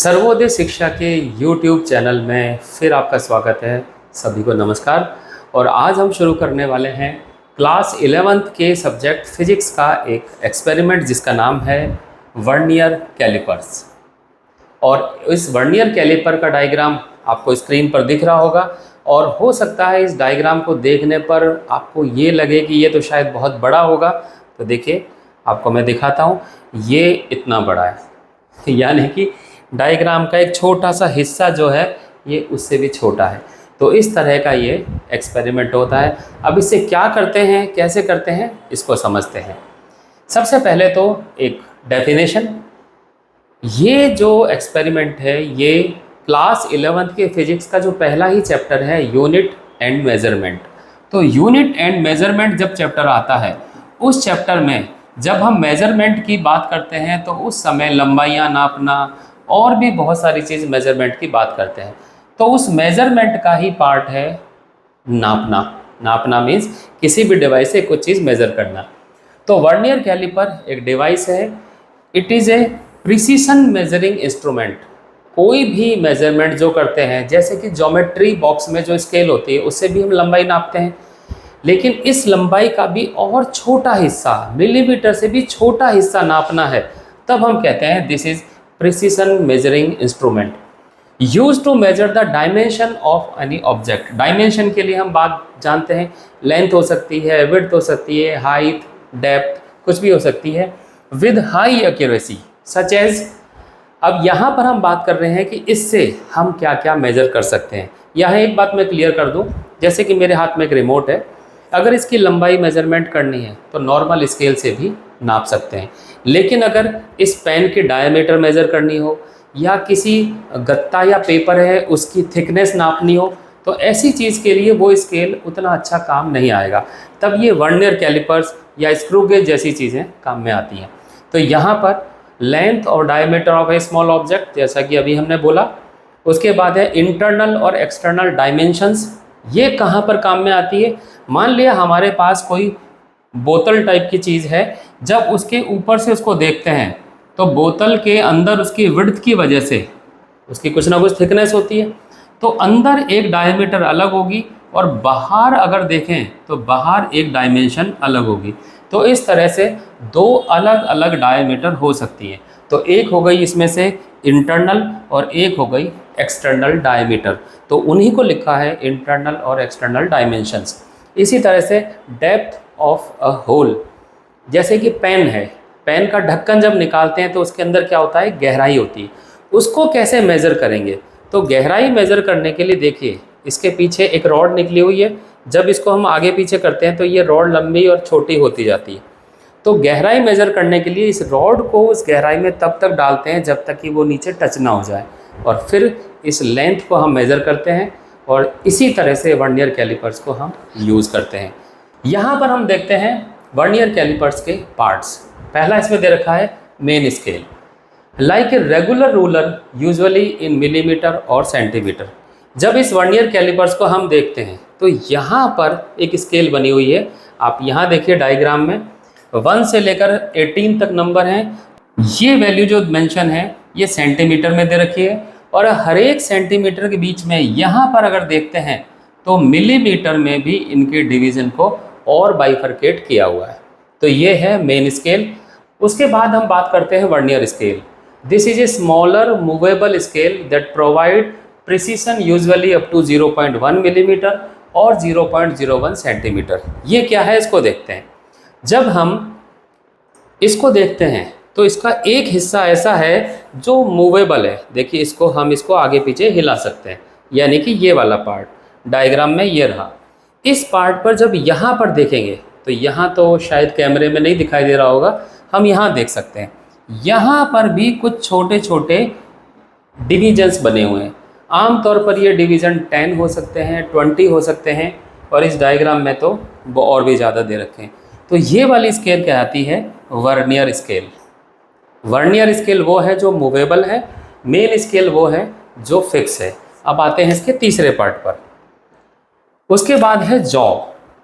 सर्वोदय शिक्षा के YouTube channel में फिर आपका स्वागत है। सभी को नमस्कार। और आज हम शुरू करने वाले हैं क्लास 11th के सब्जेक्ट फिजिक्स का एक एक्सपेरिमेंट जिसका नाम है वर्नियर कैलिपर्स। और इस वर्नियर कैलिपर का डायग्राम आपको स्क्रीन पर दिख रहा होगा और हो सकता है इस डायग्राम को देखने पर आपको ये लगे कि ये तो शायद बहुत बड़ा होगा। तो देखिए, आपको मैं दिखाता हूँ, ये इतना बड़ा है, यानी कि डायग्राम का एक छोटा सा हिस्सा जो है ये उससे भी छोटा है। तो इस तरह का ये एक्सपेरिमेंट होता है। अब इससे क्या करते हैं, कैसे करते हैं, इसको समझते हैं। सबसे पहले तो एक डेफिनेशन। ये जो एक्सपेरिमेंट है ये क्लास 11th के फिजिक्स का जो पहला ही चैप्टर है, यूनिट एंड मेजरमेंट। तो यूनिट एंड मेजरमेंट जब चैप्टर आता है, उस चैप्टर में जब हम मेजरमेंट की बात करते हैं तो उस समय लंबाइयाँ नापना और भी बहुत सारी चीज़ मेजरमेंट की बात करते हैं। तो उस मेजरमेंट का ही पार्ट है नापना। नापना मीन्स किसी भी डिवाइस से कुछ चीज़ मेज़र करना। तो वर्नियर कैलिपर एक डिवाइस है। It is a precision measuring instrument. कोई भी मेजरमेंट जो करते हैं, जैसे कि ज्योमेट्री बॉक्स में जो स्केल होती है उससे भी हम लंबाई नापते हैं, लेकिन इस लंबाई का भी और छोटा हिस्सा, मिलीमीटर से भी छोटा हिस्सा नापना है, तब हम कहते हैं this is precision measuring instrument use to measure the dimension of any object. Dimension के लिए हम बात जानते हैं, लेंथ हो सकती है, विड्थ हो सकती है, हाइट, डेप्थ, कुछ भी हो सकती है, with high accuracy such as. अब यहाँ पर हम बात कर रहे हैं कि इससे हम क्या क्या मेजर कर सकते हैं। यहाँ एक बात मैं क्लियर कर दूँ, जैसे कि मेरे हाथ में एक रिमोट है, अगर इसकी लंबाई मेजरमेंट करनी है तो नॉर्मल स्केल से भी नाप सकते हैं, लेकिन अगर इस पेन की डायमीटर मेज़र करनी हो या किसी गत्ता या पेपर है उसकी थिकनेस नापनी हो, तो ऐसी चीज़ के लिए वो स्केल उतना अच्छा काम नहीं आएगा। तब ये वर्नियर कैलिपर्स या स्क्रू गेज जैसी चीज़ें काम में आती हैं। तो यहाँ पर लेंथ और diameter of A small object, जैसा कि अभी हमने बोला। उसके बाद है इंटरनल और एक्सटर्नल डायमेंशंस। ये कहाँ पर काम में आती है? मान लिया हमारे पास कोई बोतल टाइप की चीज़ है, जब उसके ऊपर से उसको देखते हैं तो बोतल के अंदर उसकी विड्थ की वजह से उसकी कुछ ना कुछ थिकनेस होती है, तो अंदर एक डायमीटर अलग होगी और बाहर अगर देखें तो बाहर एक डायमेंशन अलग होगी। तो इस तरह से दो अलग अलग डायमीटर हो सकती है। तो एक हो गई इसमें से इंटरनल और एक हो गई एक्सटर्नल डायमीटर, तो उन्हीं को लिखा है इंटरनल और एक्सटर्नल डायमेंशंस। इसी तरह से डेप्थ ऑफ अ होल, जैसे कि पेन है, पेन का ढक्कन जब निकालते हैं तो उसके अंदर क्या होता है, गहराई होती है। उसको कैसे मेज़र करेंगे? तो गहराई मेज़र करने के लिए देखिए, इसके पीछे एक रॉड निकली हुई है। जब इसको हम आगे पीछे करते हैं तो ये रॉड लंबी और छोटी होती जाती है। तो गहराई मेज़र करने के लिए इस रॉड को उस गहराई में तब तक डालते हैं जब तक कि वो नीचे टच ना हो जाए, और फिर इस लेंथ को हम मेज़र करते हैं, और इसी तरह से वर्नियर कैलिपर्स को हम यूज़ करते हैं। यहाँ पर हम देखते हैं वर्नियर कैलिपर्स के पार्ट्स। पहला इसमें दे रखा है main scale, like a regular ruler usually in millimetre और सेंटीमीटर। जब इस वर्नियर कैलिपर्स को हम देखते हैं तो यहाँ पर एक स्केल बनी हुई है। आप यहाँ देखिए डायग्राम में 1 से लेकर 18 तक नंबर हैं। ये वैल्यू जो मेंशन है ये सेंटीमीटर में दे रखी है, और हर एक सेंटीमीटर के बीच में यहाँ पर अगर देखते हैं तो मिलीमीटर में भी इनके डिवीज़न को और बाइफरकेट किया हुआ है। तो ये है मेन स्केल। उसके बाद हम बात करते हैं vernier scale. This is a smaller movable scale that provide precision usually up to 0.1 millimetre और 0.01 सेंटीमीटर। ये क्या है, इसको देखते हैं। जब हम इसको देखते हैं तो इसका एक हिस्सा ऐसा है जो मूवेबल है। देखिए, इसको हम इसको आगे पीछे हिला सकते हैं, यानी कि ये वाला पार्ट डायग्राम में ये रहा। इस पार्ट पर जब यहाँ पर देखेंगे तो यहाँ तो शायद कैमरे में नहीं दिखाई दे रहा होगा, हम यहाँ देख सकते हैं। यहाँ पर भी कुछ छोटे छोटे डिवीजन्स बने हुए हैं। आमतौर पर ये डिवीज़न 10 हो सकते हैं, 20 हो सकते हैं, और इस डायग्राम में तो वो और भी ज़्यादा दे रखे हैं। तो ये वाली स्केल कहलाती है वर्नियर स्केल। वर्नियर स्केल वो है जो मूवेबल है, मेन स्केल वो है जो फिक्स है। अब आते हैं इसके तीसरे पार्ट पर। उसके बाद है जॉ।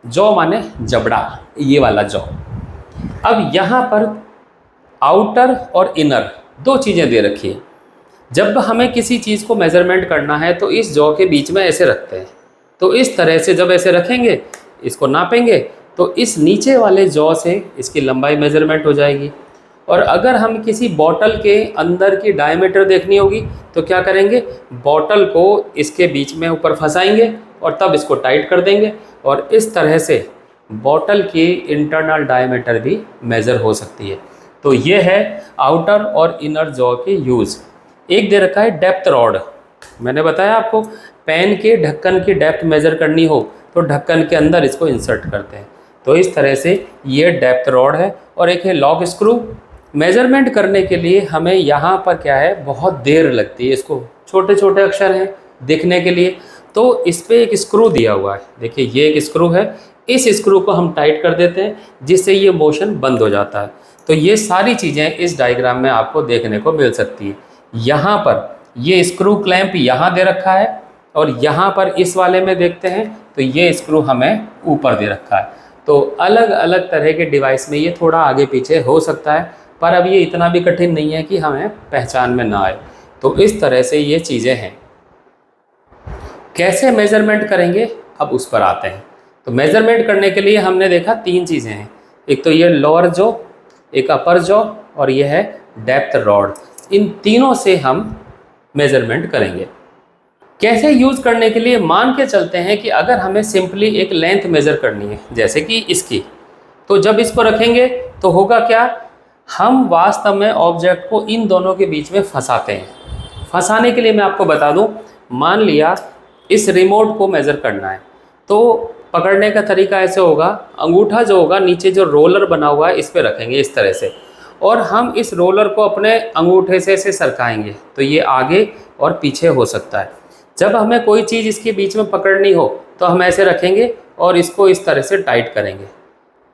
जॉ माने जबड़ा, ये वाला जॉ। अब यहाँ पर आउटर और इनर दो चीज़ें दे रखी है। जब हमें किसी चीज़ को मेज़रमेंट करना है तो इस जॉ के बीच में ऐसे रखते हैं। तो इस तरह से जब ऐसे रखेंगे, इसको नापेंगे, तो इस नीचे वाले जॉ से इसकी लंबाई मेज़रमेंट हो जाएगी। और अगर हम किसी बॉटल के अंदर की डायमीटर देखनी होगी तो क्या करेंगे, बॉटल को इसके बीच में ऊपर फंसाएंगे और तब इसको टाइट कर देंगे, और इस तरह से बॉटल की इंटरनल डायमीटर भी मेज़र हो सकती है। तो ये है आउटर और इनर जॉ के यूज़। एक दे रखा है डेप्थ रॉड। मैंने बताया आपको, पेन के ढक्कन की डेप्थ मेज़र करनी हो तो ढक्कन के अंदर इसको इंसर्ट करते हैं। तो इस तरह से ये डेप्थ रॉड है। और एक है लॉक स्क्रू। मेज़रमेंट करने के लिए हमें यहाँ पर क्या है, बहुत देर लगती है, इसको छोटे छोटे अक्षर हैं देखने के लिए, तो इस पर एक स्क्रू दिया हुआ है। देखिए ये एक स्क्रू है, इस स्क्रू को हम टाइट कर देते हैं जिससे ये मोशन बंद हो जाता है। तो ये सारी चीज़ें इस डायग्राम में आपको देखने को मिल सकती है। यहाँ पर ये स्क्रू क्लैंप यहाँ दे रखा है, और यहाँ पर इस वाले में देखते हैं तो ये स्क्रू हमें ऊपर दे रखा है। तो अलग अलग तरह के डिवाइस में ये थोड़ा आगे पीछे हो सकता है, पर अब ये इतना भी कठिन नहीं है कि हमें पहचान में ना आए। तो इस तरह से ये चीज़ें हैं। कैसे मेज़रमेंट करेंगे, अब उस पर आते हैं। तो मेज़रमेंट करने के लिए हमने देखा 3 चीज़ें हैं। एक तो ये लोअर जॉ, एक अपर जॉ, और ये है डेप्थ रॉड। इन तीनों से हम मेज़रमेंट करेंगे। कैसे यूज़ करने के लिए, मान के चलते हैं कि अगर हमें सिंपली एक लेंथ मेज़र करनी है जैसे कि इसकी, तो जब इसको रखेंगे तो होगा क्या, हम वास्तव में ऑब्जेक्ट को इन दोनों के बीच में फंसाते हैं। फंसाने के लिए मैं आपको बता दूं, मान लिया इस रिमोट को मेज़र करना है, तो पकड़ने का तरीका ऐसे होगा, अंगूठा जो होगा नीचे जो रोलर बना हुआ है इस पर रखेंगे इस तरह से, और हम इस रोलर को अपने अंगूठे से ऐसे सरकाएंगे तो ये आगे और पीछे हो सकता है। जब हमें कोई चीज़ इसके बीच में पकड़नी हो तो हम ऐसे रखेंगे और इसको इस तरह से टाइट करेंगे,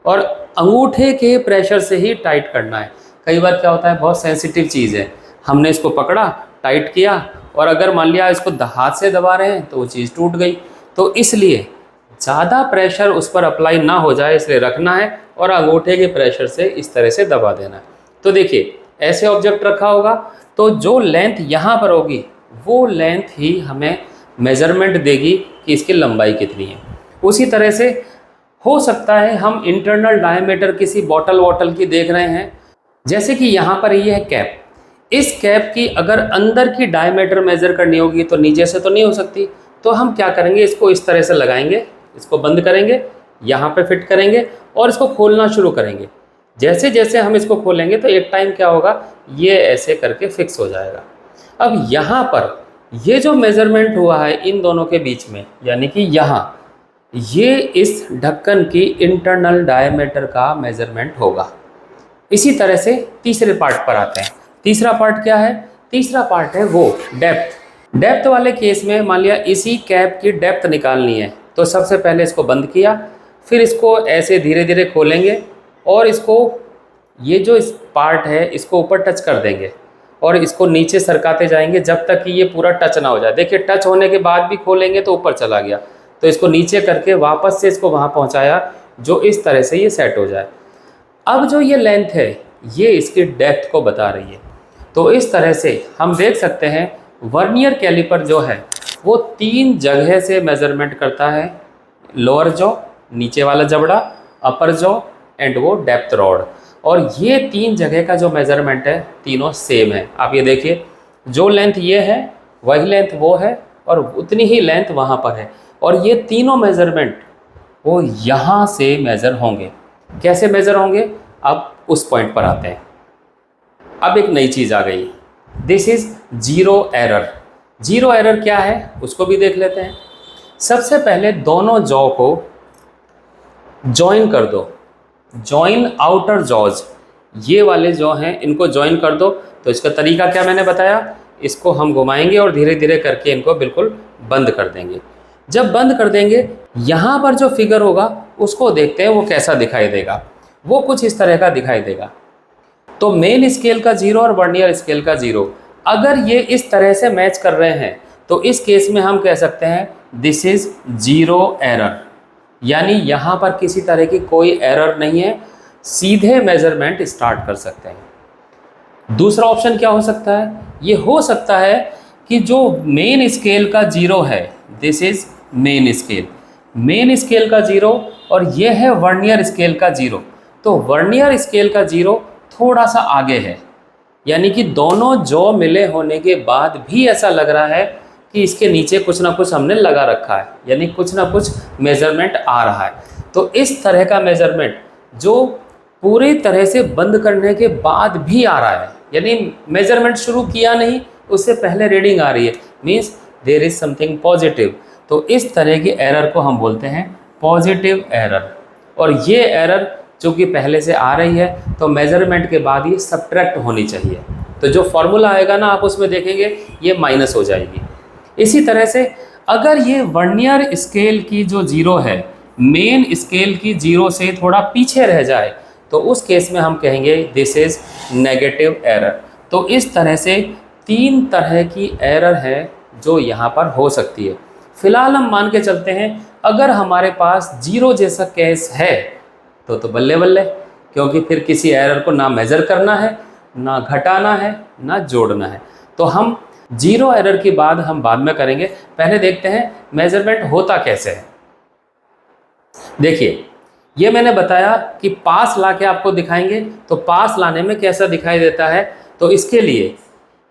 और अंगूठे के प्रेशर से ही टाइट करना है। कई बार क्या होता है, बहुत सेंसिटिव चीज़ है, हमने इसको पकड़ा, टाइट किया, और अगर मान लिया इसको हाथ से दबा रहे हैं तो वो चीज़ टूट गई। तो इसलिए ज़्यादा प्रेशर उस पर अप्लाई ना हो जाए इसलिए रखना है, और अंगूठे के प्रेशर से इस तरह से दबा देना है। तो देखिए ऐसे ऑब्जेक्ट रखा होगा तो जो लेंथ यहाँ पर होगी वो लेंथ ही हमें मेज़रमेंट देगी कि इसकी लंबाई कितनी है। उसी तरह से हो सकता है हम इंटरनल डायमीटर किसी बॉटल की देख रहे हैं, जैसे कि यहाँ पर ये है कैप। इस कैप की अगर अंदर की डायमीटर मेज़र करनी होगी तो नीचे से तो नहीं हो सकती, तो हम क्या करेंगे, इसको इस तरह से लगाएंगे, इसको बंद करेंगे, यहाँ पे फिट करेंगे और इसको खोलना शुरू करेंगे। जैसे जैसे हम इसको खोलेंगे तो एक टाइम क्या होगा, ये ऐसे करके फिक्स हो जाएगा। अब यहाँ पर ये जो मेज़रमेंट हुआ है इन दोनों के बीच में, यानी कि यहाँ, ये इस ढक्कन की इंटरनल डायमीटर का मेज़रमेंट होगा। इसी तरह से तीसरे पार्ट पर आते हैं। तीसरा पार्ट क्या है, तीसरा पार्ट है वो डेप्थ। डेप्थ वाले केस में मान लिया इसी कैप की डेप्थ निकालनी है, तो सबसे पहले इसको बंद किया, फिर इसको ऐसे धीरे धीरे खोलेंगे और इसको, ये जो इस पार्ट है इसको ऊपर टच कर देंगे और इसको नीचे सरकाते जाएंगे जब तक कि ये पूरा टच ना हो जाए। देखिए टच होने के बाद भी खोलेंगे तो ऊपर चला गया, तो इसको नीचे करके वापस से इसको वहाँ पहुँचाया जो इस तरह से ये सेट हो जाए। अब जो ये लेंथ है ये इसकी डेप्थ को बता रही है। तो इस तरह से हम देख सकते हैं वर्नियर कैलिपर जो है वो 3 जगह से मेज़रमेंट करता है, लोअर जॉ, नीचे वाला जबड़ा, अपर जॉ एंड वो डेप्थ रॉड। और ये 3 जगह का जो मेज़रमेंट है तीनों सेम है। आप ये देखिए, जो लेंथ ये है वही लेंथ वो है और उतनी ही लेंथ वहाँ पर है, और ये तीनों मेज़रमेंट वो यहाँ से मेज़र होंगे। कैसे मेज़र होंगे, अब उस पॉइंट पर आते हैं। अब एक नई चीज़ आ गई, this is zero error. Zero error क्या है उसको भी देख लेते हैं। सबसे पहले दोनों जॉ को जॉइन कर दो, जॉइन आउटर जॉज, ये वाले जो हैं इनको जॉइन कर दो। तो इसका तरीका क्या मैंने बताया, इसको हम घुमाएंगे और धीरे धीरे करके इनको बिल्कुल बंद कर देंगे। जब बंद कर देंगे यहाँ पर जो फिगर होगा उसको देखते हैं वो कैसा दिखाई देगा। वो कुछ इस तरह का दिखाई देगा। तो मेन स्केल का 0 और वर्नियर स्केल का 0, अगर ये इस तरह से मैच कर रहे हैं तो इस केस में हम कह सकते हैं दिस इज़ जीरो एरर, यानी यहाँ पर किसी तरह की कोई एरर नहीं है, सीधे मेज़रमेंट स्टार्ट कर सकते हैं। दूसरा ऑप्शन क्या हो सकता है, ये हो सकता है कि जो मेन स्केल का जीरो है, this is main scale, main scale का जीरो, और ये है वर्नियर स्केल का जीरो। तो वर्नियर स्केल का जीरो थोड़ा सा आगे है, यानी कि दोनों जॉ मिले होने के बाद भी ऐसा लग रहा है कि इसके नीचे कुछ ना कुछ हमने लगा रखा है, यानी कुछ ना कुछ मेजरमेंट आ रहा है। तो इस तरह का मेजरमेंट जो पूरी तरह से बंद करने के बाद भी आ रहा है, यानी मेजरमेंट शुरू किया नहीं, उससे पहले रीडिंग आ रही है, means there is something positive. तो इस तरह की एरर को हम बोलते हैं पॉजिटिव एरर। और ये एरर जो कि पहले से आ रही है, तो मेजरमेंट के बाद ये सब्ट्रैक्ट होनी चाहिए। तो जो फॉर्मूला आएगा ना, आप उसमें देखेंगे ये माइनस हो जाएगी। इसी तरह से अगर ये वर्नियर स्केल की जो जीरो है मेन स्केल की जीरो से थोड़ा पीछे रह जाए, तो उस केस में हम कहेंगे दिस इज नेगेटिव एरर। तो इस तरह से 3 तरह की एरर है जो यहाँ पर हो सकती है। फिलहाल हम मान के चलते हैं अगर हमारे पास जीरो जैसा केस है तो बल्ले बल्ले, क्योंकि फिर किसी एरर को ना मेज़र करना है, ना घटाना है, ना जोड़ना है। तो हम जीरो एरर की बात हम बाद में करेंगे, पहले देखते हैं मेजरमेंट होता कैसे है। देखिए, ये मैंने बताया कि पास ला के आपको दिखाएंगे, तो पास लाने में कैसा दिखाई देता है। तो इसके लिए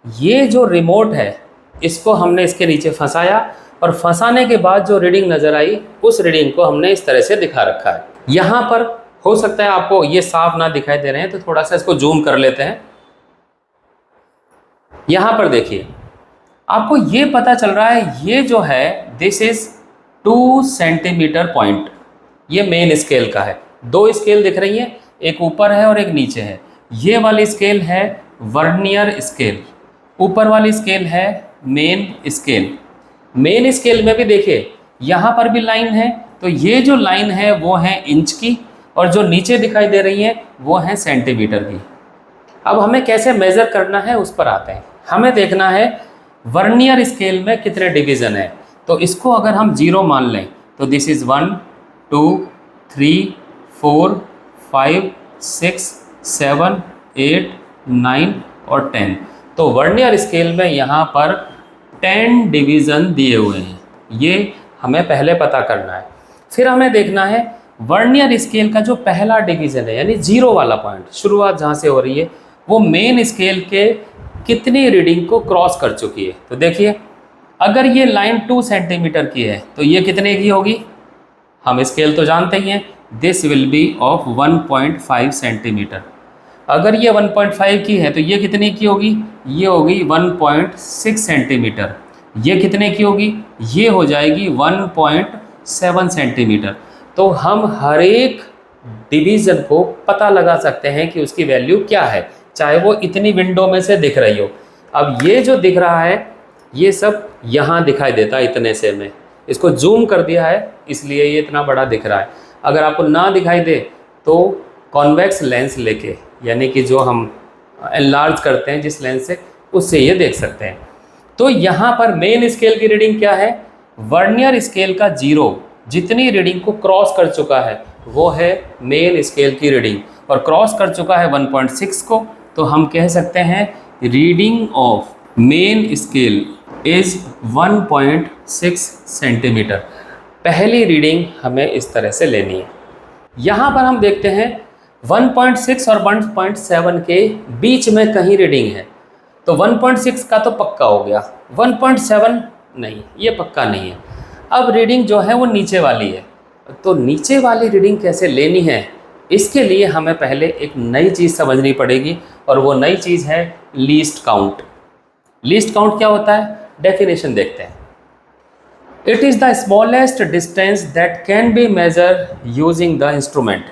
ये जो रिमोट है इसको हमने इसके नीचे फंसाया, और फंसाने के बाद जो रीडिंग नज़र आई उस रीडिंग को हमने इस तरह से दिखा रखा है। यहाँ पर हो सकता है आपको ये साफ ना दिखाई दे रहे हैं, तो थोड़ा सा इसको जूम कर लेते हैं। यहाँ पर देखिए, आपको ये पता चल रहा है ये जो है दिस इज 2 सेंटीमीटर पॉइंट, ये मेन स्केल का है। 2 स्केल दिख रही हैं, एक ऊपर है और एक नीचे है। ये वाली स्केल है वर्नियर स्केल, ऊपर वाली स्केल है मेन स्केल। मेन स्केल में भी देखिए यहाँ पर भी लाइन है, तो ये जो लाइन है वो है इंच की, और जो नीचे दिखाई दे रही है वो है सेंटीमीटर की। अब हमें कैसे मेज़र करना है उस पर आते हैं। हमें देखना है वर्नियर स्केल में कितने डिवीज़न है। तो इसको अगर हम 0 मान लें तो दिस इज़ 1 2 3 4 5 6 7 8 9 और 10। तो वर्नियर स्केल में यहाँ पर 10 डिवीज़न दिए हुए हैं, ये हमें पहले पता करना है। फिर हमें देखना है वर्नियर स्केल का जो पहला डिवीज़न है, यानी 0 वाला पॉइंट, शुरुआत जहाँ से हो रही है, वो मेन स्केल के कितनी रीडिंग को क्रॉस कर चुकी है। तो देखिए, अगर ये लाइन 2 सेंटीमीटर की है तो ये कितने की होगी, हम स्केल तो जानते ही हैं, this will be of 1.5 centimetre. अगर ये 1.5 की है तो ये कितने की होगी, ये होगी 1.6 सेंटीमीटर। ये कितने की होगी, ये हो जाएगी 1.7 सेंटीमीटर। तो हम हर एक डिवीज़न को पता लगा सकते हैं कि उसकी वैल्यू क्या है, चाहे वो इतनी विंडो में से दिख रही हो। अब ये जो दिख रहा है ये सब यहाँ दिखाई देता है इतने से, में इसको जूम कर दिया है इसलिए ये इतना बड़ा दिख रहा है। अगर आपको ना दिखाई दे तो कॉन्वेक्स लेंस लेके, यानी कि जो हम एनलार्ज करते हैं जिस लेंस से, उससे ये देख सकते हैं। तो यहाँ पर मेन स्केल की रीडिंग क्या है, वर्नियर स्केल का 0 जितनी रीडिंग को क्रॉस कर चुका है वो है मेन स्केल की रीडिंग, और क्रॉस कर चुका है 1.6 को, तो हम कह सकते हैं reading of main scale is 1.6 centimetre. पहली रीडिंग हमें इस तरह से लेनी है। यहाँ पर हम देखते हैं 1.6 और 1.7 के बीच में कहीं रीडिंग है, तो 1.6 का तो पक्का हो गया, 1.7 नहीं, ये पक्का नहीं है। अब रीडिंग जो है वो नीचे वाली है, तो नीचे वाली रीडिंग कैसे लेनी है, इसके लिए हमें पहले एक नई चीज़ समझनी पड़ेगी, और वो नई चीज़ है लीस्ट काउंट। लीस्ट काउंट क्या होता है, डेफिनेशन देखते हैं। It is the smallest distance that can be measure using the instrument.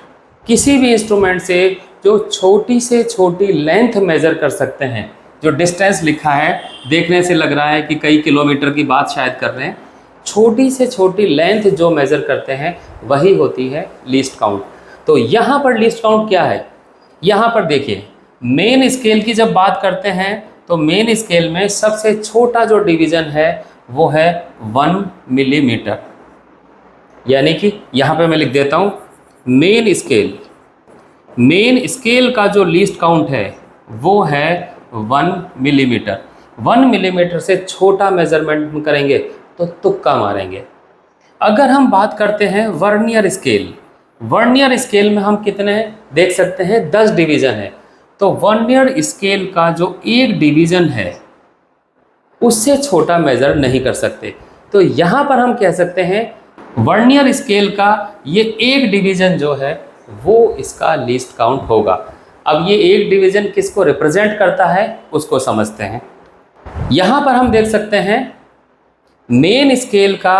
किसी भी इंस्ट्रूमेंट से जो छोटी से छोटी लेंथ मेज़र कर सकते हैं। जो डिस्टेंस लिखा है देखने से लग रहा है कि कई किलोमीटर की बात शायद कर रहे हैं, छोटी से छोटी लेंथ जो मेज़र करते हैं वही होती है लीस्ट काउंट। तो यहाँ पर लीस्ट काउंट क्या है, यहाँ पर देखिए मेन स्केल की जब बात करते हैं तो मेन स्केल में सबसे छोटा जो डिवीज़न है वो है 1 मिलीमीटर। यानी कि यहाँ पे मैं लिख देता हूँ मेन स्केल का जो लीस्ट काउंट है वो है 1 मिलीमीटर। 1 मिलीमीटर से छोटा मेजरमेंट करेंगे तो तुक्का मारेंगे। अगर हम बात करते हैं वर्नियर स्केल, वर्नियर स्केल में हम कितने देख सकते हैं, 10 डिवीज़न है। तो वर्नियर स्केल का जो एक डिवीज़न है उससे छोटा मेज़र नहीं कर सकते। तो यहाँ पर हम कह सकते हैं वर्नियर स्केल का ये एक डिवीज़न जो है वो इसका लीस्ट काउंट होगा। अब ये एक डिवीज़न किसको रिप्रेजेंट करता है उसको समझते हैं। यहाँ पर हम देख सकते हैं मेन स्केल का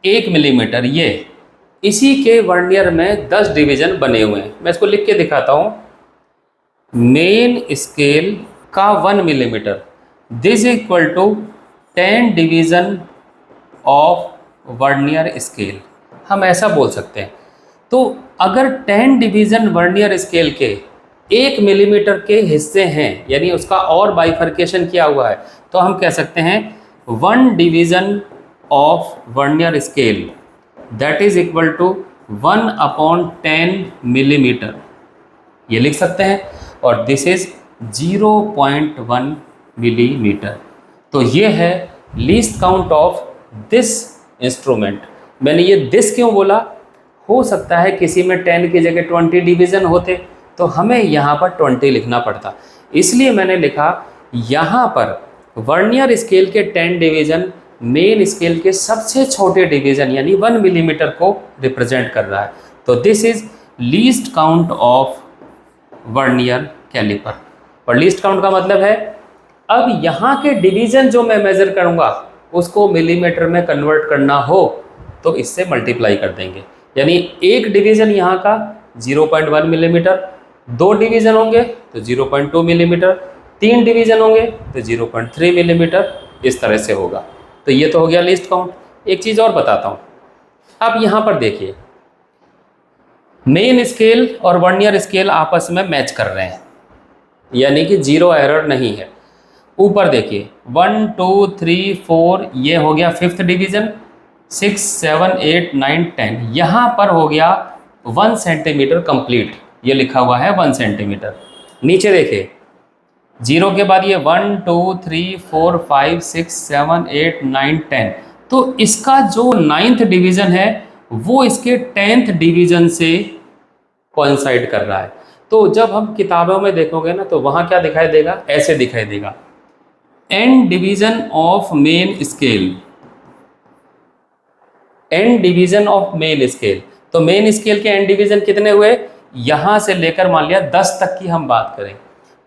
1 मिलीमीटर, ये इसी के वर्नियर में 10 डिवीज़न बने हुए हैं। मैं इसको लिख के दिखाता हूँ। मेन स्केल का 1 millimetre, this equal to 10 division of vernier scale, हम ऐसा बोल सकते हैं। तो अगर 10 डिवीज़न वर्नियर स्केल के 1 मिलीमीटर के हिस्से हैं, यानी उसका और बाइफर्केशन किया हुआ है, तो हम कह सकते हैं 1 division of vernier scale that is equal to 1/10 millimetre, ये लिख सकते हैं। और दिस इज 0.1 मिलीमीटर। तो ये है least count of this instrument. मैंने ये दिस क्यों बोला, हो सकता है किसी में 10 की जगह 20 डिवीज़न होते तो हमें यहाँ पर 20 लिखना पड़ता, इसलिए मैंने लिखा यहाँ पर वर्नियर स्केल के 10 डिवीज़न मेन स्केल के सबसे छोटे डिवीज़न यानी 1 मिलीमीटर को रिप्रेजेंट कर रहा है। तो this is least count of vernier calliper. और लीस्ट काउंट का मतलब है अब यहाँ के डिवीज़न जो मैं मेज़र करूँगा उसको मिलीमीटर में कन्वर्ट करना हो तो इससे मल्टीप्लाई कर देंगे। यानी एक डिवीज़न यहाँ का 0.1 मिलीमीटर, 2 डिवीज़न होंगे तो 0.2 मिलीमीटर, 3 डिवीज़न होंगे तो 0.3 मिलीमीटर, इस तरह से होगा। तो ये तो हो गया लीस्ट काउंट। एक चीज़ और बताता हूँ, अब यहाँ पर देखिए मेन स्केल और वर्नियर स्केल आपस में मैच कर रहे हैं, यानी कि 0 एरर नहीं है। ऊपर देखिए 1 2 3 4 ये हो गया 5th डिवीज़न, 6 7 8 9 10, यहाँ पर हो गया 1 सेंटीमीटर कंप्लीट, ये लिखा हुआ है 1 सेंटीमीटर। नीचे देखिए 0 के बाद ये 1 2 3 4 5 6 7 8 9 10, तो इसका जो 9th डिवीज़न है वो इसके 10th डिवीज़न से कोइंसाइड कर रहा है। तो जब हम किताबों में देखोगे ना तो वहाँ क्या दिखाई देगा, ऐसे दिखाई देगा n division of main scale, n division of main scale. तो मेन स्केल के एन डिवीज़न कितने हुए, यहाँ से लेकर मान लिया 10 तक की हम बात करें।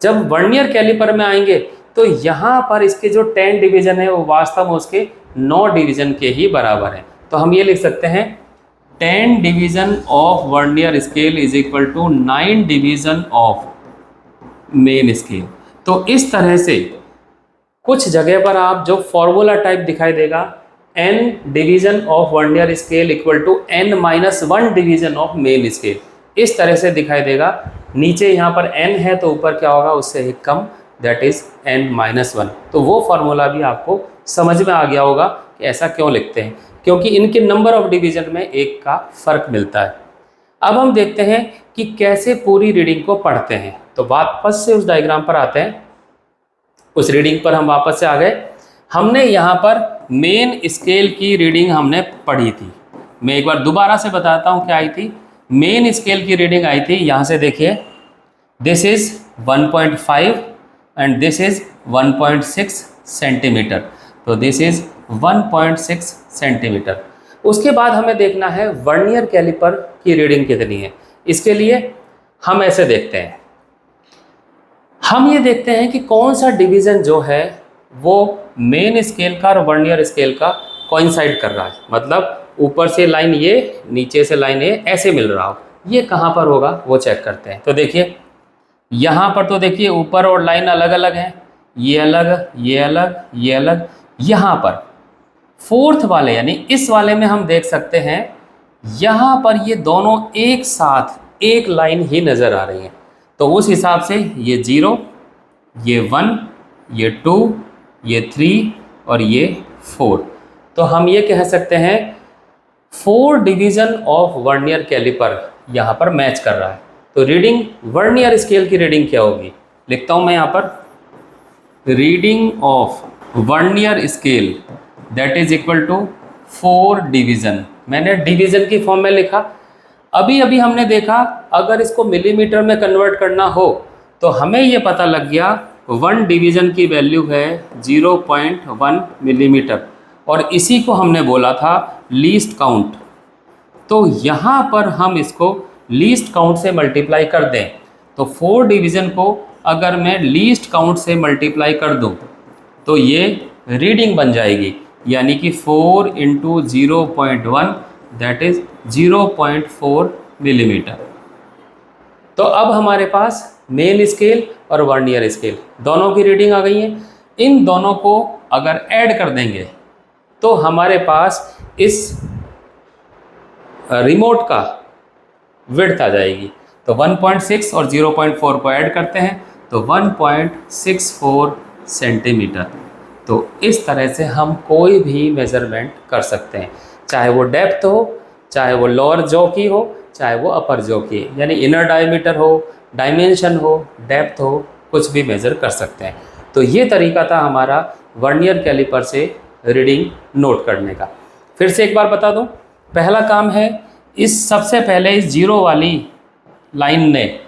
जब वर्नियर कैलिपर में आएंगे तो यहाँ पर इसके जो 10 डिवीज़न है वो वास्तव में उसके 9 डिवीज़न के ही बराबर है। तो हम ये लिख सकते हैं 10 division of vernier scale is equal to 9 division of main scale. तो इस तरह से कुछ जगह पर आप जो फॉर्मूला टाइप दिखाई देगा n division of vernier scale equal to n-1 division of main scale, इस तरह से दिखाई देगा। नीचे यहाँ पर n है तो ऊपर क्या होगा उससे एक कम, दैट इज n-1। तो वो फार्मूला भी आपको समझ में आ गया होगा कि ऐसा क्यों लिखते हैं, क्योंकि इनके नंबर ऑफ डिवीज़न में एक का फ़र्क मिलता है। अब हम देखते हैं कि कैसे पूरी रीडिंग को पढ़ते हैं। तो वापस से उस डायग्राम पर आते हैं, उस रीडिंग पर हम वापस से आ गए। हमने यहाँ पर मेन स्केल की रीडिंग हमने पढ़ी थी। मैं एक बार दोबारा से बताता हूँ क्या आई थी। मेन स्केल की रीडिंग आई थी, यहाँ से देखिए this is 1.5 and this is 1.6 centimetre. तो दिस इज़ 1.6 सेंटीमीटर। उसके बाद हमें देखना है वर्नियर कैलिपर की रीडिंग कितनी है। इसके लिए हम ऐसे देखते हैं, हम ये देखते हैं कि कौन सा डिवीज़न जो है वो मेन स्केल का और वर्नियर स्केल का कोइंसाइड कर रहा है, मतलब ऊपर से लाइन ये, नीचे से लाइन ये, ऐसे मिल रहा हो, ये कहाँ पर होगा वो चेक करते हैं। तो देखिए यहाँ पर तो देखिए ऊपर और लाइन अलग अलग हैं, ये अलग, ये अलग, ये अलग। यहाँ पर 4th वाले यानी इस वाले में हम देख सकते हैं यहाँ पर ये दोनों एक साथ एक लाइन ही नज़र आ रही हैं। तो उस हिसाब से ये 0, ये 1, ये 2, ये 3 और ये 4। तो हम ये कह सकते हैं 4 डिवीज़न ऑफ वर्नियर कैलिपर यहाँ पर मैच कर रहा है। तो रीडिंग वर्नियर स्केल की रीडिंग क्या होगी, लिखता हूँ मैं यहाँ पर reading of vernier scale that is equal to 4 division. मैंने डिवीज़न की फॉर्म में लिखा। अभी अभी हमने देखा अगर इसको मिलीमीटर में कन्वर्ट करना हो तो हमें ये पता लग गया 1 डिवीज़न की वैल्यू है 0.1 मिलीमीटर, और इसी को हमने बोला था लीस्ट काउंट। तो यहाँ पर हम इसको लीस्ट काउंट से मल्टीप्लाई कर दें तो 4 डिवीज़न को अगर मैं लीस्ट काउंट से मल्टीप्लाई कर दूं तो ये रीडिंग बन जाएगी, यानी कि 4 इंटू 0.1 दैट इज़ 0.4 मिलीमीटर। तो अब हमारे पास मेन स्केल और वर्नियर स्केल दोनों की रीडिंग आ गई है। इन दोनों को अगर ऐड कर देंगे तो हमारे पास इस रिमोट का विड्थ आ जाएगी। तो 1.6 और 0.4 को ऐड करते हैं तो 1.64 सेंटीमीटर। तो इस तरह से हम कोई भी मेज़रमेंट कर सकते हैं, चाहे वो डेप्थ हो, चाहे वो लोअर जॉ की हो, चाहे वो अपर जॉ की, यानी इनर डायमीटर हो, डायमेंशन हो, डेप्थ हो, कुछ भी मेज़र कर सकते हैं। तो ये तरीका था हमारा वर्नियर कैलिपर से रीडिंग नोट करने का। फिर से एक बार बता दूं, पहला काम है इस सबसे पहले इस जीरो वाली लाइन ने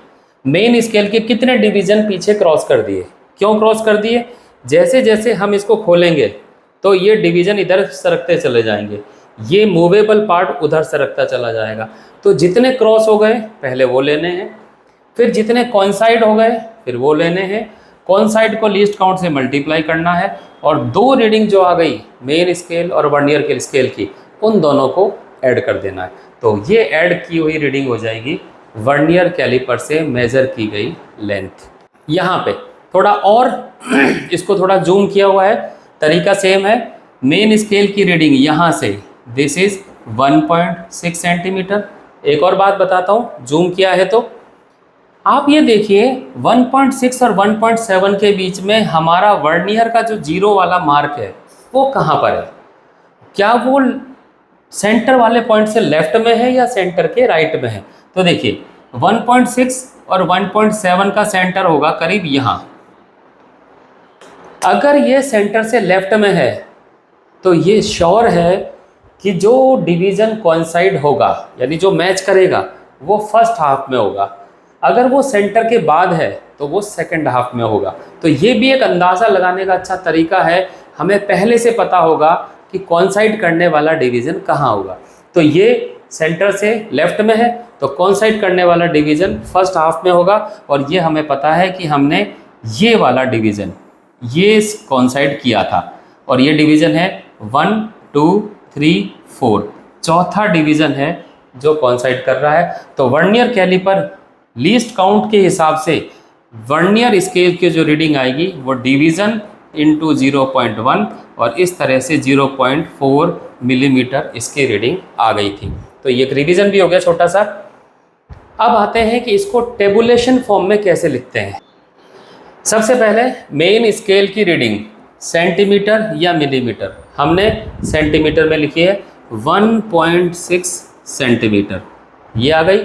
मेन स्केल के कितने डिवीज़न पीछे क्रॉस कर दिए। क्यों क्रॉस कर दिए? जैसे जैसे हम इसको खोलेंगे तो ये डिवीज़न इधर सरकते चले जाएंगे, ये मूवेबल पार्ट उधर सरकता चला जाएगा। तो जितने क्रॉस हो गए पहले वो लेने हैं, फिर जितने कॉइंसाइड हो गए फिर वो लेने हैं। कॉइंसाइड को लीस्ट काउंट से मल्टीप्लाई करना है, और दो रीडिंग जो आ गई मेन स्केल और वर्नियर के स्केल की, उन दोनों को ऐड कर देना है। तो ये ऐड की हुई रीडिंग हो जाएगी वर्नियर कैलिपर से मेज़र की गई लेंथ। यहाँ पे थोड़ा और इसको थोड़ा जूम किया हुआ है, तरीका सेम है। मेन स्केल की रीडिंग यहाँ से दिस इज़ 1.6 सेंटीमीटर। एक और बात बताता हूँ, जूम किया है तो आप ये देखिए 1.6 और 1.7 के बीच में हमारा वर्नियर का जो जीरो वाला मार्क है वो कहाँ पर है? क्या वो सेंटर वाले पॉइंट से लेफ्ट में है या सेंटर के राइट में है? तो देखिए 1.6 और 1.7 का सेंटर होगा करीब यहाँ। अगर ये सेंटर से लेफ्ट में है तो ये श्योर है कि जो डिवीज़न कोइंसाइड होगा, यानी जो मैच करेगा, वो फर्स्ट हाफ में होगा। अगर वो सेंटर के बाद है तो वो सेकंड हाफ में होगा। तो ये भी एक अंदाज़ा लगाने का अच्छा तरीका है, हमें पहले से पता होगा कि कोइंसाइड करने वाला डिवीज़न कहाँ होगा। तो ये सेंटर से लेफ्ट में है तो कोइंसाइड करने वाला डिवीज़न फर्स्ट हाफ में होगा, और ये हमें पता है कि हमने ये वाला डिवीज़न ये कोइंसाइड किया था, और ये डिवीज़न है 1 2 3 4, चौथा डिवीज़न है जो कोइंसाइड कर रहा है। तो वर्नियर कैलिपर लीस्ट काउंट के हिसाब से वर्नियर स्केल की जो रीडिंग आएगी वो डिवीज़न इंटू 0.1, और इस तरह से 0.4 मिलीमीटर इसकी रीडिंग आ गई थी। तो ये एक रिवीजन भी हो गया छोटा सा। अब आते हैं कि इसको टेबुलेशन फॉर्म में कैसे लिखते हैं। सबसे पहले मेन स्केल की रीडिंग सेंटीमीटर या मिलीमीटर, हमने सेंटीमीटर में लिखी है 1.6 सेंटीमीटर, ये आ गई।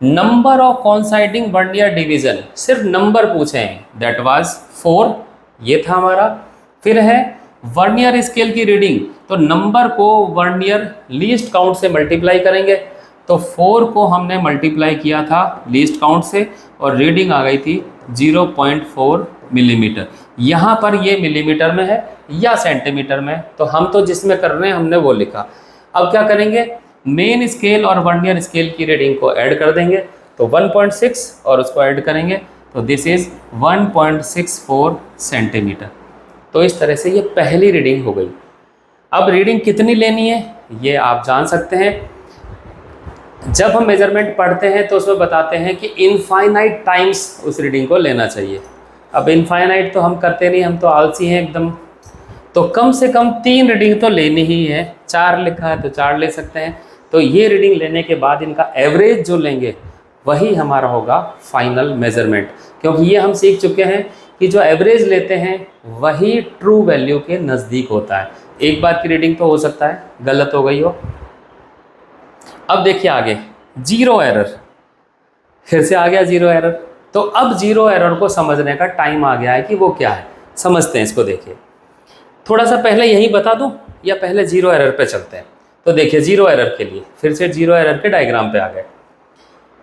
Number of coinciding vernier division, सिर्फ नंबर पूछे हैं, दैट वाज 4, ये था हमारा। फिर है वर्नियर स्केल की रीडिंग, तो नंबर को वर्नियर लीस्ट काउंट से मल्टीप्लाई करेंगे। तो 4 को हमने मल्टीप्लाई किया था लीस्ट काउंट से, और रीडिंग आ गई थी 0.4 मिलीमीटर। यहाँ पर ये मिलीमीटर में है या सेंटीमीटर में, तो हम तो जिसमें कर रहे हैं हमने वो लिखा। अब क्या करेंगे, मेन स्केल और वर्नियर स्केल की रीडिंग को ऐड कर देंगे। तो 1.6 और उसको ऐड करेंगे तो दिस इज़ 1.64 सेंटीमीटर। तो इस तरह से ये पहली रीडिंग हो गई। अब रीडिंग कितनी लेनी है ये आप जान सकते हैं। जब हम मेजरमेंट पढ़ते हैं तो उसमें बताते हैं कि इनफाइनाइट टाइम्स उस रीडिंग को लेना चाहिए। अब इनफाइनाइट तो हम करते नहीं, हम तो आलसी हैं एकदम। तो कम से कम 3 रीडिंग तो लेनी ही है। 4 लिखा है तो 4 ले सकते हैं। तो ये रीडिंग लेने के बाद इनका एवरेज जो लेंगे वही हमारा होगा फाइनल मेजरमेंट, क्योंकि ये हम सीख चुके हैं कि जो एवरेज लेते हैं वही ट्रू वैल्यू के नज़दीक होता है। एक बार की रीडिंग तो हो सकता है गलत हो गई हो। अब देखिए आगे जीरो एरर, फिर से आ गया जीरो एरर। तो अब जीरो एरर को समझने का टाइम आ गया है कि वो क्या है। समझते हैं इसको। देखिए थोड़ा सा पहले यही बता दूं या पहले जीरो एरर पे चलते हैं? तो देखिए जीरो एरर के लिए फिर से जीरो एरर के डायग्राम पे आ गए।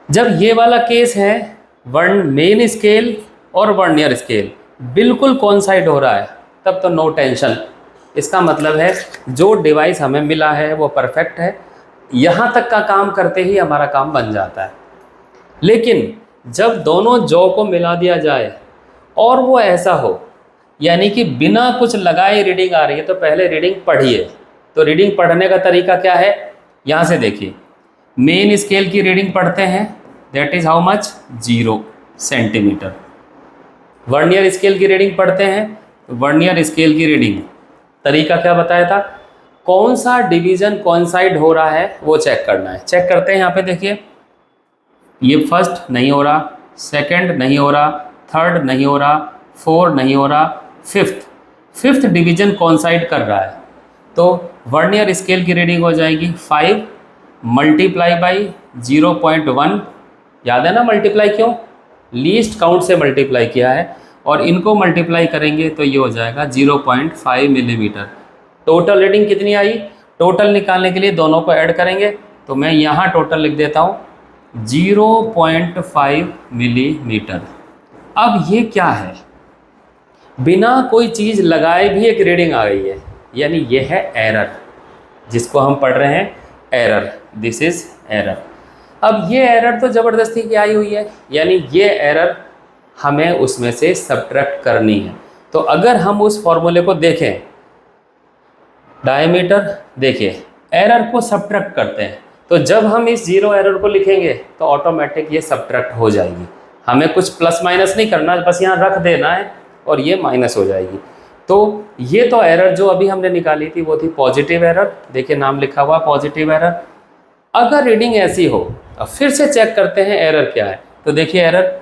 जब ये वाला केस है वन मेन स्केल और वर्नियर स्केल बिल्कुल कॉन्साइड हो रहा है, तब तो नो टेंशन। इसका मतलब है जो डिवाइस हमें मिला है वो परफेक्ट है, यहाँ तक का काम करते ही हमारा काम बन जाता है। लेकिन जब दोनों जॉ को मिला दिया जाए और वो ऐसा हो, यानी कि बिना कुछ लगाए रीडिंग आ रही है, तो पहले रीडिंग पढ़िए। तो रीडिंग पढ़ने का तरीका क्या है, यहाँ से देखिए। मेन स्केल की रीडिंग पढ़ते हैं, that is how much, 0 centimetre. Vernier scale की रीडिंग पढ़ते हैं, वर्नियर स्केल की रीडिंग तरीका क्या बताया था, कौन सा डिवीजन कॉन्साइड हो रहा है वो चेक करना है। चेक करते हैं, यहाँ पे देखिए ये फर्स्ट नहीं हो रहा, सेकंड नहीं हो रहा, थर्ड नहीं हो रहा, फोर नहीं हो रहा, फिफ्थ डिवीजन कॉन्साइड कर रहा है। तो वर्नियर स्केल की रीडिंग हो जाएगी 5 मल्टीप्लाई बाई 0.1। याद है ना मल्टीप्लाई क्यों, लीस्ट काउंट से मल्टीप्लाई किया है, और इनको मल्टीप्लाई करेंगे तो ये हो जाएगा 0.5 मिलीमीटर। टोटल रीडिंग कितनी आई, टोटल निकालने के लिए दोनों को ऐड करेंगे, तो मैं यहाँ टोटल लिख देता हूँ 0.5 मिलीमीटर। अब ये क्या है, बिना कोई चीज़ लगाए भी एक रीडिंग आ गई है, यानी ये है एरर, जिसको हम पढ़ रहे हैं एरर, दिस इज़ एरर। अब ये एरर तो ज़बरदस्ती की आई हुई है, यानी ये एरर हमें उसमें से सब्ट्रैक्ट करनी है। तो अगर हम उस फॉर्मूले को देखें, डायमीटर, देखिए एरर को सब्ट्रैक्ट करते हैं, तो जब हम इस जीरो एरर को लिखेंगे तो ऑटोमेटिक ये सब्ट्रैक्ट हो जाएगी। हमें कुछ प्लस माइनस नहीं करना, बस यहाँ रख देना है और ये माइनस हो जाएगी। तो ये तो एरर जो अभी हमने निकाली थी वो थी पॉजिटिव एरर, देखिए नाम लिखा हुआ पॉजिटिव एरर। अगर रीडिंग ऐसी हो, अब फिर से चेक करते हैं एरर क्या है। तो देखिए एरर,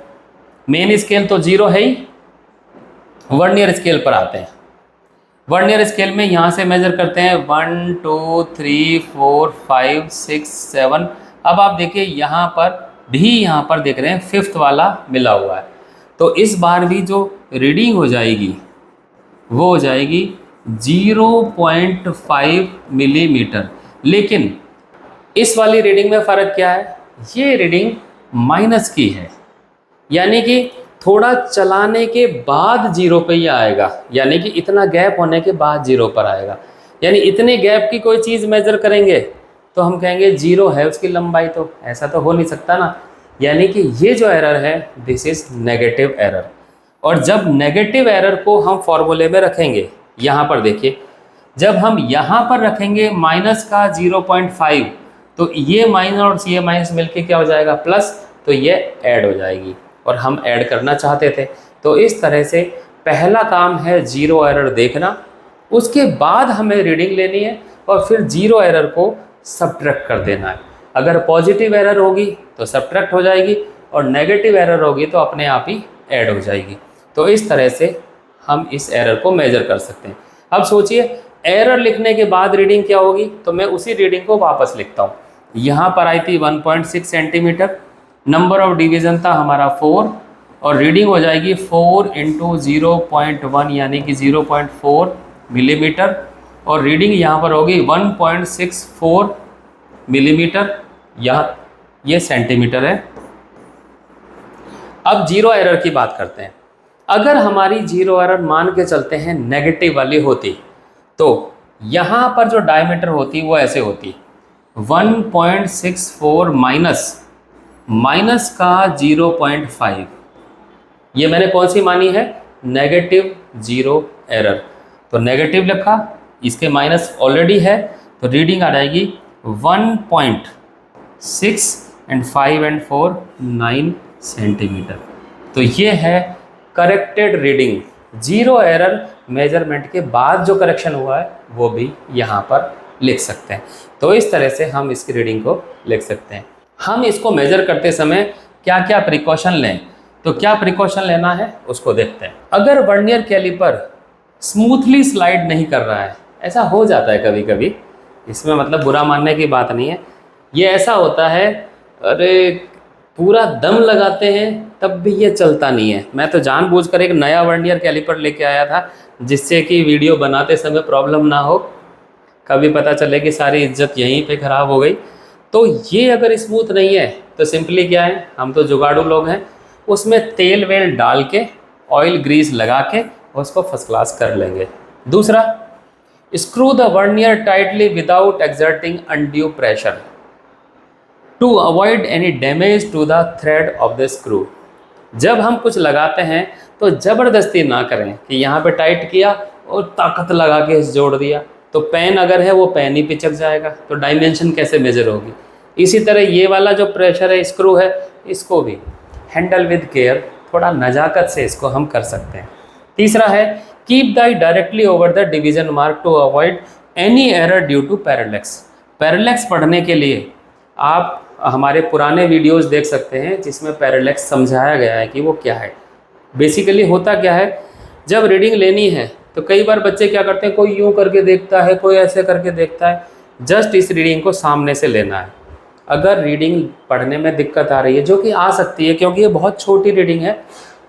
मेन स्केल तो 0 है ही, वर्नियर स्केल पर आते हैं। वर्नियर स्केल में यहाँ से मेजर करते हैं 1 2 3 4 5 6 7। अब आप देखिए यहाँ पर देख रहे हैं फिफ्थ वाला मिला हुआ है, तो इस बार भी जो रीडिंग हो जाएगी वो हो जाएगी 0.5 मिलीमीटर। लेकिन इस वाली रीडिंग में फ़र्क क्या है, ये रीडिंग माइनस की है, यानी कि थोड़ा चलाने के बाद 0 पे ही आएगा, यानी कि इतना गैप होने के बाद 0 पर आएगा। यानी इतने गैप की कोई चीज़ मेजर करेंगे तो हम कहेंगे 0 है उसकी लंबाई, तो ऐसा तो हो नहीं सकता ना। यानी कि ये जो एरर है दिस इज़ नेगेटिव एरर। और जब नेगेटिव एरर को हम फॉर्मूले में रखेंगे, यहाँ पर देखिए, जब हम यहाँ पर रखेंगे माइनस का 0.5, तो ये माइनस और ये माइनस मिलके क्या हो जाएगा, प्लस, तो ये ऐड हो जाएगी, और हम ऐड करना चाहते थे। तो इस तरह से पहला काम है जीरो एरर देखना, उसके बाद हमें रीडिंग लेनी है और फिर जीरो एरर को सब्ट्रैक्ट कर देना है। अगर पॉजिटिव एरर होगी तो सब्ट्रैक्ट हो जाएगी, और नेगेटिव एरर होगी तो अपने आप ही ऐड हो जाएगी। तो इस तरह से हम इस एरर को मेजर कर सकते हैं। अब सोचिए एरर लिखने के बाद रीडिंग क्या होगी, तो मैं उसी रीडिंग को वापस लिखता हूँ। यहाँ पर आई थी 1.6 सेंटीमीटर, नंबर ऑफ डिवीज़न था हमारा 4, और रीडिंग हो जाएगी 4 × 0.1 यानी कि 0.4 मिलीमीटर, और रीडिंग यहाँ पर होगी 1.64 मिलीमीटर, यहाँ ये सेंटीमीटर है। अब जीरो एरर की बात करते हैं। अगर हमारी जीरो एरर मान के चलते हैं नेगेटिव वाली होती, तो यहाँ पर जो डायमीटर होती वो ऐसे होती 1.64 माइनस का 0.5। ये मैंने कौन सी मानी है, नेगेटिव जीरो एरर, तो नेगेटिव लिखा, इसके माइनस ऑलरेडी है, तो रीडिंग आ जाएगी 1.6 and 5 and 4 9 सेंटीमीटर। तो ये है corrected reading. Zero error measurement के बाद जो करेक्शन हुआ है वो भी यहाँ पर लिख सकते हैं। तो इस तरह से हम इसकी रीडिंग को लिख सकते हैं। हम इसको मेजर करते समय क्या क्या प्रिकॉशन लें, तो क्या प्रिकॉशन लेना है उसको देखते हैं। अगर वर्नियर कैलिपर स्मूथली स्लाइड नहीं कर रहा है, ऐसा हो जाता है कभी कभी, इसमें मतलब बुरा मानने की बात नहीं है, ये ऐसा होता है, अरे पूरा दम लगाते हैं तब भी ये चलता नहीं है। मैं तो जानबूझकर एक नया वर्नियर कैलिपर लेके आया था जिससे कि वीडियो बनाते समय प्रॉब्लम ना हो, कभी पता चले कि सारी इज्जत यहीं पे ख़राब हो गई। तो ये अगर स्मूथ नहीं है तो सिंपली क्या है, हम तो जुगाड़ू लोग हैं, उसमें तेल वेल डाल के ऑयल ग्रीस लगा के उसको फर्स्ट क्लास कर लेंगे। दूसरा, screw the vernier tightly without exerting undue pressure to avoid any damage to the thread of the screw. जब हम कुछ लगाते हैं तो ज़बरदस्ती ना करें कि यहाँ पे टाइट किया और ताकत लगा के जोड़ दिया, तो पेन अगर है वो पेन ही पिचक जाएगा, तो डायमेंशन कैसे मेजर होगी। इसी तरह ये वाला जो प्रेशर है, स्क्रू है, इसको भी हैंडल विद केयर, थोड़ा नज़ाकत से इसको हम कर सकते हैं। तीसरा है, keep the eye directly over the division mark to avoid any error due to parallax. Parallax पढ़ने के लिए आप हमारे पुराने वीडियोस देख सकते हैं जिसमें पैरेलैक्स समझाया गया है कि वो क्या है। बेसिकली होता क्या है, जब रीडिंग लेनी है तो कई बार बच्चे क्या करते हैं, कोई यूं करके देखता है, कोई ऐसे करके देखता है। जस्ट इस रीडिंग को सामने से लेना है। अगर रीडिंग पढ़ने में दिक्कत आ रही है, जो कि आ सकती है क्योंकि ये बहुत छोटी रीडिंग है,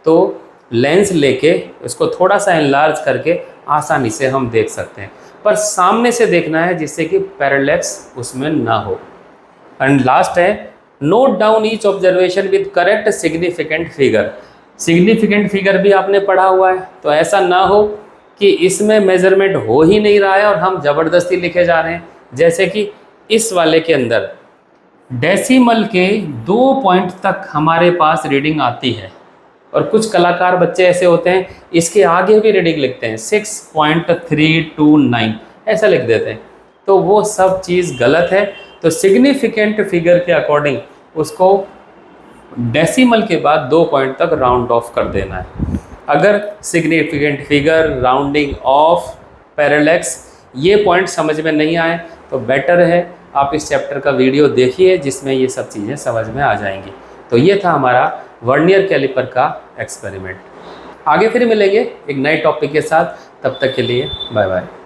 तो लेंस लेके इसको थोड़ा सा एनलार्ज करके आसानी से हम देख सकते हैं, पर सामने से देखना है जिससे कि पैरेलैक्स उसमें ना हो। एंड लास्ट है, note down each observation with correct significant figure. Significant figure भी आपने पढ़ा हुआ है, तो ऐसा ना हो कि इसमें मेजरमेंट हो ही नहीं रहा है और हम ज़बरदस्ती लिखे जा रहे हैं। जैसे कि इस वाले के अंदर डेसिमल के 2 पॉइंट तक हमारे पास रीडिंग आती है, और कुछ कलाकार बच्चे ऐसे होते हैं इसके आगे भी रीडिंग लिखते हैं, 6.329 ऐसा लिख देते हैं, तो वो सब चीज़ गलत है। तो सिग्निफिकेंट फिगर के अकॉर्डिंग उसको डेसिमल के बाद 2 पॉइंट तक राउंड ऑफ कर देना है। अगर significant figure, rounding off, parallax ये पॉइंट समझ में नहीं आए तो बेटर है आप इस चैप्टर का वीडियो देखिए जिसमें ये सब चीज़ें समझ में आ जाएंगी। तो ये था हमारा वर्नियर कैलिपर का एक्सपेरिमेंट। आगे फिर मिलेंगे एक नए टॉपिक के साथ, तब तक के लिए बाय बाय।